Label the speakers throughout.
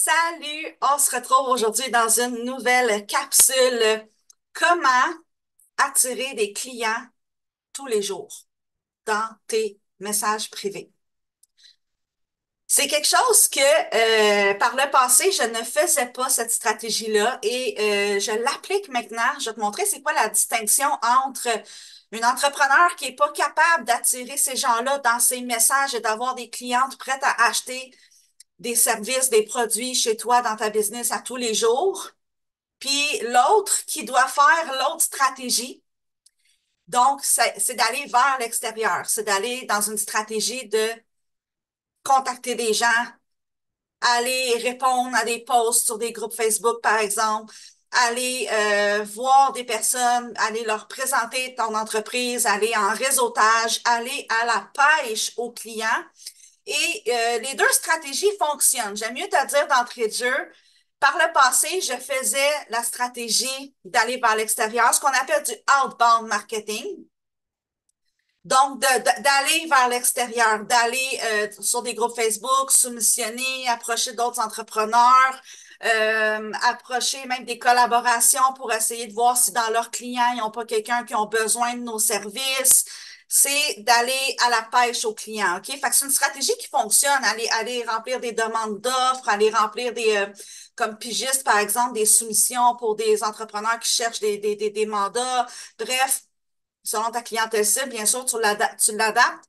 Speaker 1: Salut, on se retrouve aujourd'hui dans une nouvelle capsule. Comment attirer des clients tous les jours dans tes messages privés? C'est quelque chose que par le passé, je ne faisais pas cette stratégie-là et je l'applique maintenant. Je vais te montrer c'est quoi la distinction entre une entrepreneur qui est pas capable d'attirer ces gens-là dans ses messages et d'avoir des clientes prêtes à acheter des services, des produits chez toi dans ta business à tous les jours. Puis l'autre qui doit faire l'autre stratégie. Donc, c'est d'aller vers l'extérieur. C'est d'aller dans une stratégie de contacter des gens, aller répondre à des posts sur des groupes Facebook, par exemple, aller voir des personnes, aller leur présenter ton entreprise, aller en réseautage, aller à la pêche aux clients. Et les deux stratégies fonctionnent. J'aime mieux te dire d'entrée de jeu. Par le passé, je faisais la stratégie d'aller vers l'extérieur, ce qu'on appelle du outbound marketing. Donc, d'aller vers l'extérieur, d'aller sur des groupes Facebook, soumissionner, approcher d'autres entrepreneurs, approcher même des collaborations pour essayer de voir si dans leurs clients, ils n'ont pas quelqu'un qui ont besoin de nos services. C'est d'aller à la pêche aux clients, OK? Fait que c'est une stratégie qui fonctionne. Aller remplir des demandes d'offres, aller remplir comme pigiste, par exemple, des soumissions pour des entrepreneurs qui cherchent des mandats. Bref, selon ta clientèle cible, bien sûr, tu l'adaptes,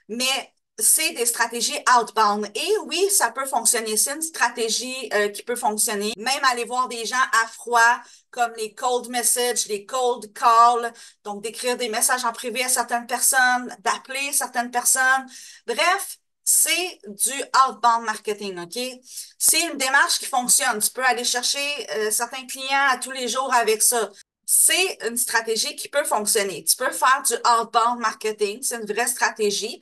Speaker 1: mais c'est des stratégies outbound. Et oui, ça peut fonctionner. C'est une stratégie qui peut fonctionner. Même aller voir des gens à froid, comme les cold messages, les cold calls, donc d'écrire des messages en privé à certaines personnes, d'appeler certaines personnes. Bref, c'est du outbound marketing, OK? C'est une démarche qui fonctionne. Tu peux aller chercher certains clients à tous les jours avec ça. C'est une stratégie qui peut fonctionner. Tu peux faire du outbound marketing, c'est une vraie stratégie.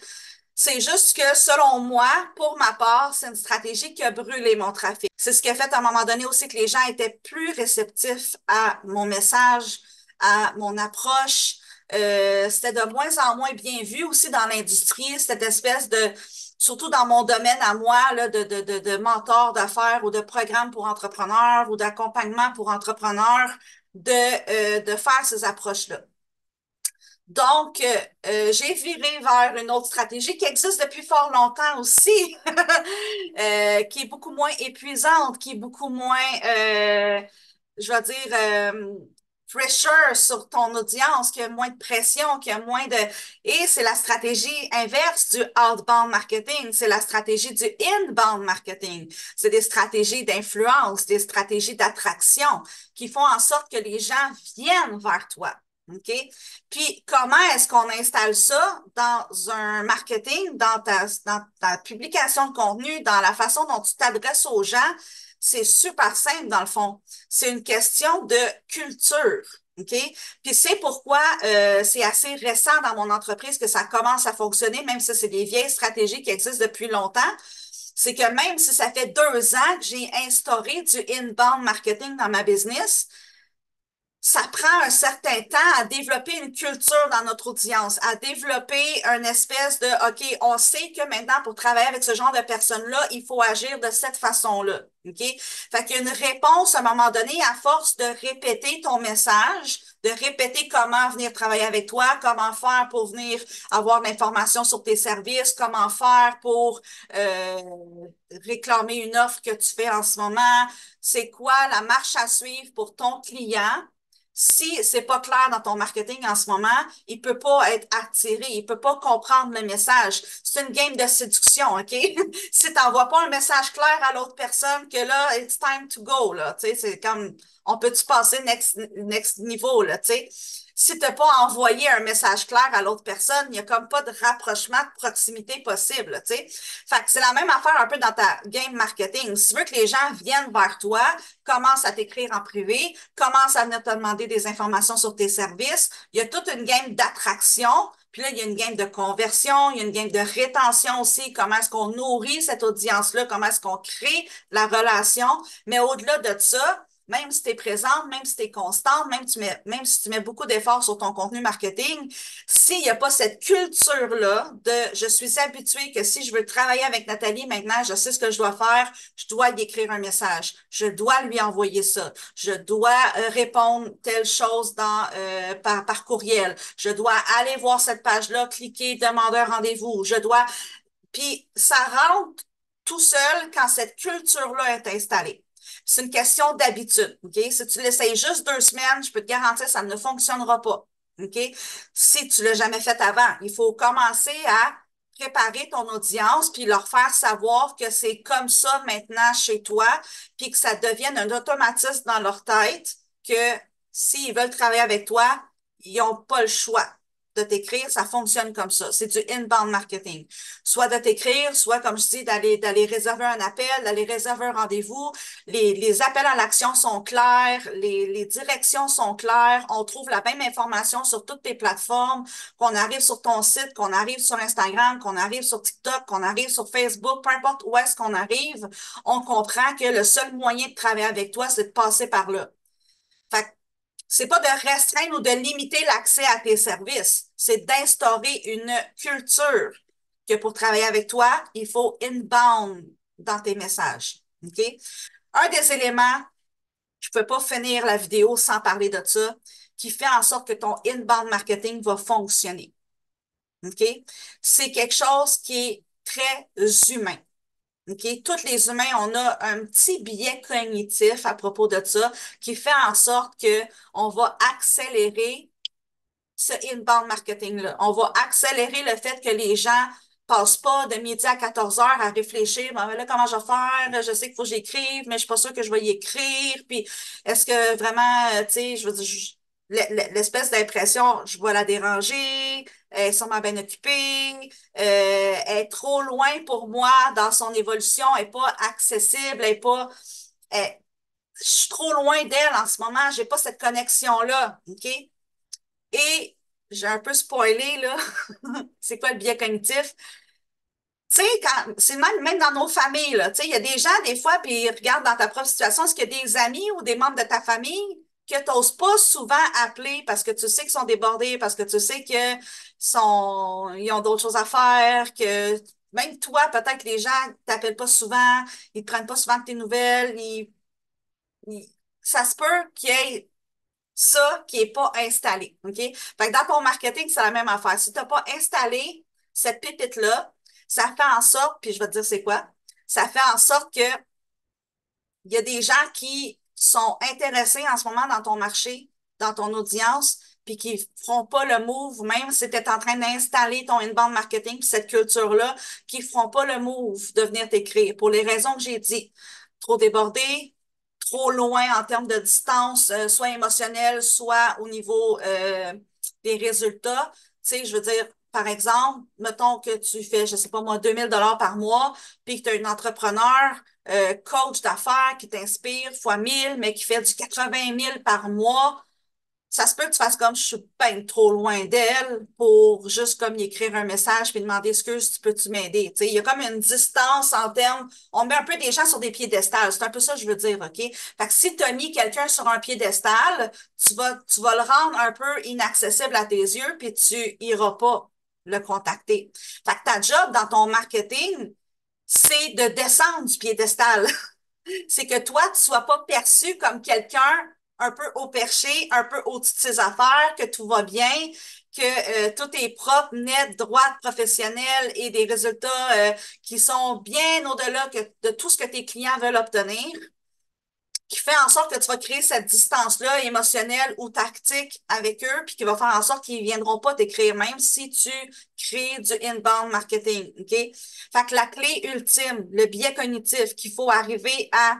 Speaker 1: C'est juste que, selon moi, pour ma part, c'est une stratégie qui a brûlé mon trafic. C'est ce qui a fait à un moment donné aussi que les gens étaient plus réceptifs à mon message, à mon approche. C'était de moins en moins bien vu aussi dans l'industrie, cette espèce de, surtout dans mon domaine à moi, là, de mentor d'affaires ou de programme pour entrepreneurs ou d'accompagnement pour entrepreneurs, de faire ces approches-là. Donc, j'ai viré vers une autre stratégie qui existe depuis fort longtemps aussi, qui est beaucoup moins épuisante, qui est beaucoup moins, je vais dire, pressure sur ton audience, qui a moins de pression, qui a moins de... Et c'est la stratégie inverse du outbound marketing, c'est la stratégie du inbound marketing. C'est des stratégies d'influence, des stratégies d'attraction qui font en sorte que les gens viennent vers toi. OK? Puis, comment est-ce qu'on installe ça dans un marketing, dans ta publication de contenu, dans la façon dont tu t'adresses aux gens? C'est super simple, dans le fond. C'est une question de culture. OK? Puis c'est pourquoi c'est assez récent dans mon entreprise que ça commence à fonctionner, même si c'est des vieilles stratégies qui existent depuis longtemps. C'est que même si ça fait 2 ans que j'ai instauré du inbound marketing dans ma business, ça prend un certain temps à développer une culture dans notre audience, à développer une espèce de, OK, on sait que maintenant, pour travailler avec ce genre de personnes-là, il faut agir de cette façon-là. OK? Fait qu'il y a une réponse à un moment donné, à force de répéter ton message, de répéter comment venir travailler avec toi, comment faire pour venir avoir de l'information sur tes services, comment faire pour réclamer une offre que tu fais en ce moment, c'est quoi la marche à suivre pour ton client. Si c'est pas clair dans ton marketing en ce moment, il peut pas être attiré, il peut pas comprendre le message. C'est une game de séduction, OK? Si t'envoies pas un message clair à l'autre personne que là, it's time to go, là, tu sais, c'est comme, on peut-tu passer next niveau, là, tu sais? Si t'as pas envoyé un message clair à l'autre personne, il y a comme pas de rapprochement de proximité possible, tu sais? Fait que c'est la même affaire un peu dans ta game marketing. Si tu veux que les gens viennent vers toi, commence à t'écrire en privé, commence à venir te demander des informations sur tes services. Il y a toute une game d'attraction. Puis là, il y a une game de conversion, il y a une game de rétention aussi. Comment est-ce qu'on nourrit cette audience-là? Comment est-ce qu'on crée la relation? Mais au-delà de ça, même si tu es présente, même si tu es constante, même si tu mets beaucoup d'efforts sur ton contenu marketing, s'il n'y a pas cette culture-là de je suis habituée que si je veux travailler avec Nathalie maintenant, je sais ce que je dois faire, je dois lui écrire un message, je dois lui envoyer ça, je dois répondre telle chose par courriel, je dois aller voir cette page-là, cliquer, demander un rendez-vous, je dois puis ça rentre tout seul quand cette culture-là est installée. C'est une question d'habitude, OK? Si tu l'essayes juste 2 semaines, je peux te garantir que ça ne fonctionnera pas, OK? Si tu l'as jamais fait avant, il faut commencer à préparer ton audience puis leur faire savoir que c'est comme ça maintenant chez toi puis que ça devienne un automatisme dans leur tête que s'ils veulent travailler avec toi, ils n'ont pas le choix de t'écrire, ça fonctionne comme ça. C'est du inbound marketing. Soit de t'écrire, soit, comme je dis, d'aller réserver un appel, d'aller réserver un rendez-vous. Les appels à l'action sont clairs, les directions sont claires. On trouve la même information sur toutes tes plateformes, qu'on arrive sur ton site, qu'on arrive sur Instagram, qu'on arrive sur TikTok, qu'on arrive sur Facebook, peu importe où est-ce qu'on arrive, on comprend que le seul moyen de travailler avec toi, c'est de passer par là. Fait que c'est pas de restreindre ou de limiter l'accès à tes services, c'est d'instaurer une culture que pour travailler avec toi, il faut inbound dans tes messages. OK? Un des éléments, je peux pas finir la vidéo sans parler de ça, qui fait en sorte que ton inbound marketing va fonctionner. OK? C'est quelque chose qui est très humain. OK? Tous les humains, on a un petit biais cognitif à propos de ça qui fait en sorte que on va accélérer ce inbound marketing-là. On va accélérer le fait que les gens passent pas de midi à 14 heures à réfléchir, ben là, comment je vais faire? Je sais qu'il faut que j'écrive, mais je suis pas sûre que je vais y écrire. Puis, est-ce que vraiment, tu sais, je veux dire, l'espèce d'impression, je vais la déranger, elle est sûrement bien occupée, elle est trop loin pour moi dans son évolution, elle est pas accessible, elle est pas, elle- je suis trop loin d'elle en ce moment, j'ai pas cette connexion-là, OK? Et j'ai un peu spoilé, là. C'est quoi le biais cognitif? Tu sais, c'est même dans nos familles, là. Tu sais, il y a des gens, des fois, puis regarde dans ta propre situation, est-ce qu'il y a des amis ou des membres de ta famille que tu n'oses pas souvent appeler parce que tu sais qu'ils sont débordés, parce que tu sais ils ont d'autres choses à faire, que même toi, peut-être que les gens ne t'appellent pas souvent, ils ne prennent pas souvent de tes nouvelles, ils- ça se peut qu'il y ait ça qui n'est pas installé. OK? Fait que dans ton marketing, c'est la même affaire. Si tu n'as pas installé cette pépite-là, ça fait en sorte, puis je vais te dire c'est quoi, ça fait en sorte que il y a des gens qui sont intéressés en ce moment dans ton marché, dans ton audience, puis qui feront pas le move, même si tu es en train d'installer ton inbound marketing, puis cette culture-là, qui feront pas le move de venir t'écrire pour les raisons que j'ai dit. Trop débordé, trop loin en termes de distance, soit émotionnelle, soit au niveau des résultats. Tu sais, je veux dire, par exemple, mettons que tu fais, je sais pas moi, 2 000 $ par mois, puis que tu es un entrepreneur, coach d'affaires qui t'inspire fois 1 000, mais qui fait du 80 000 par mois. Ça se peut que tu fasses comme je suis ben trop loin d'elle pour juste comme y écrire un message puis demander excuse, tu peux-tu m'aider? Tu sais, il y a comme une distance en termes, on met un peu des gens sur des piédestals. C'est un peu ça que je veux dire, OK? Fait que si tu as mis quelqu'un sur un piédestal, tu vas le rendre un peu inaccessible à tes yeux puis tu iras pas le contacter. Fait que ta job dans ton marketing, c'est de descendre du piédestal. C'est que toi, tu sois pas perçu comme quelqu'un un peu au perché, un peu au-dessus de ses affaires, que tout va bien, que tout est propre, net, droit, professionnel et des résultats qui sont bien au-delà de tout ce que tes clients veulent obtenir, qui fait en sorte que tu vas créer cette distance-là émotionnelle ou tactique avec eux, puis qui va faire en sorte qu'ils ne viendront pas t'écrire, même si tu crées du inbound marketing, OK? Fait que la clé ultime, le biais cognitif qu'il faut arriver à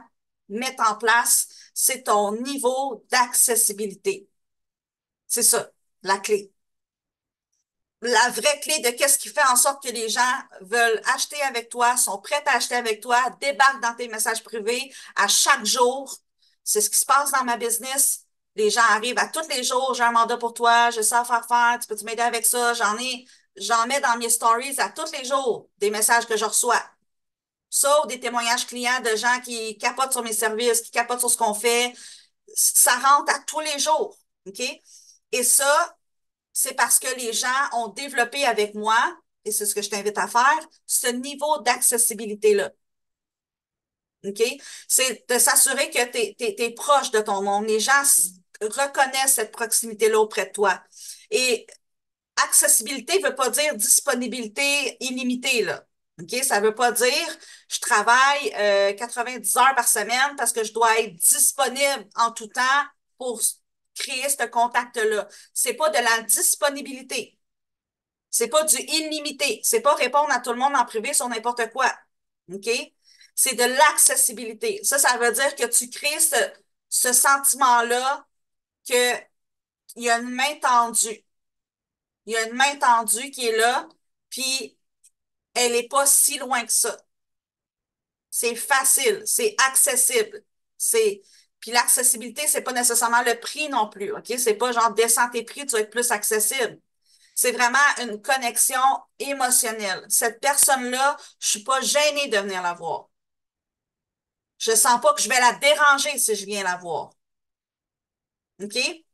Speaker 1: mettre en place, c'est ton niveau d'accessibilité. C'est ça, la clé. La vraie clé de qu'est-ce qui fait en sorte que les gens veulent acheter avec toi, sont prêts à acheter avec toi, débarquent dans tes messages privés à chaque jour. C'est ce qui se passe dans ma business. Les gens arrivent à tous les jours, j'ai un mandat pour toi, je sais faire, tu peux-tu m'aider avec ça? J'en mets dans mes stories à tous les jours des messages que je reçois. Ça, ou des témoignages clients de gens qui capotent sur mes services, qui capotent sur ce qu'on fait, ça rentre à tous les jours. OK? Et ça, c'est parce que les gens ont développé avec moi, et c'est ce que je t'invite à faire, ce niveau d'accessibilité-là. OK? C'est de s'assurer que tu es proche de ton monde. Les gens reconnaissent cette proximité-là auprès de toi. Et accessibilité ne veut pas dire disponibilité illimitée, là. OK? Ça ne veut pas dire je travaille 90 heures par semaine parce que je dois être disponible en tout temps pour créer ce contact-là. C'est pas de la disponibilité. C'est pas du illimité. C'est pas répondre à tout le monde en privé sur n'importe quoi. OK? C'est de l'accessibilité. Ça veut dire que tu crées ce sentiment-là qu'il y a une main tendue. Il y a une main tendue qui est là, puis elle n'est pas si loin que ça. C'est facile, c'est accessible. C'est Puis l'accessibilité, c'est pas nécessairement le prix non plus, OK? C'est pas genre descends tes prix, tu vas être plus accessible. C'est vraiment une connexion émotionnelle. Cette personne-là, je suis pas gênée de venir la voir. Je sens pas que je vais la déranger si je viens la voir. OK? Fait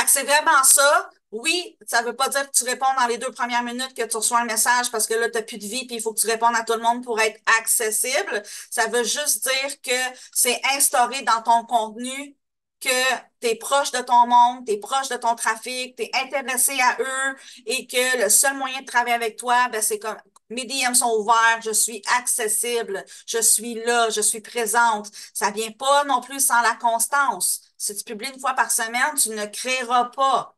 Speaker 1: que c'est vraiment ça. Oui, ça veut pas dire que tu réponds dans les 2 premières minutes que tu reçois un message parce que là, tu n'as plus de vie puis il faut que tu répondes à tout le monde pour être accessible. Ça veut juste dire que c'est instauré dans ton contenu que tu es proche de ton monde, tu es proche de ton trafic, tu es intéressé à eux et que le seul moyen de travailler avec toi, ben, c'est comme mes DM sont ouverts, je suis accessible, je suis là, je suis présente. Ça vient pas non plus sans la constance. Si tu publies 1 fois par semaine, tu ne créeras pas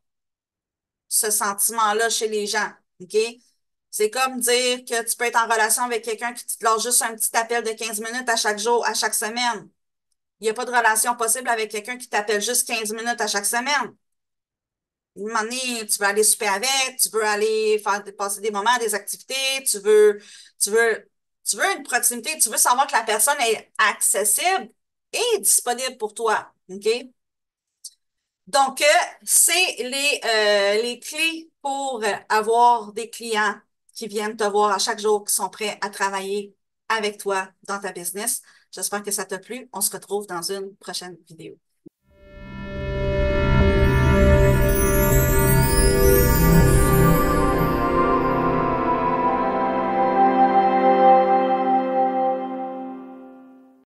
Speaker 1: ce sentiment-là chez les gens. OK? C'est comme dire que tu peux être en relation avec quelqu'un qui te lance juste un petit appel de 15 minutes à chaque jour, à chaque semaine. Il n'y a pas de relation possible avec quelqu'un qui t'appelle juste 15 minutes à chaque semaine. Un moment donné, tu veux aller souper avec, tu veux aller passer des moments, des activités, tu veux, tu veux une proximité, tu veux savoir que la personne est accessible et disponible pour toi. OK? Donc, c'est les clés pour avoir des clients qui viennent te voir à chaque jour, qui sont prêts à travailler avec toi dans ta business. J'espère que ça t'a plu. On se retrouve dans une prochaine vidéo.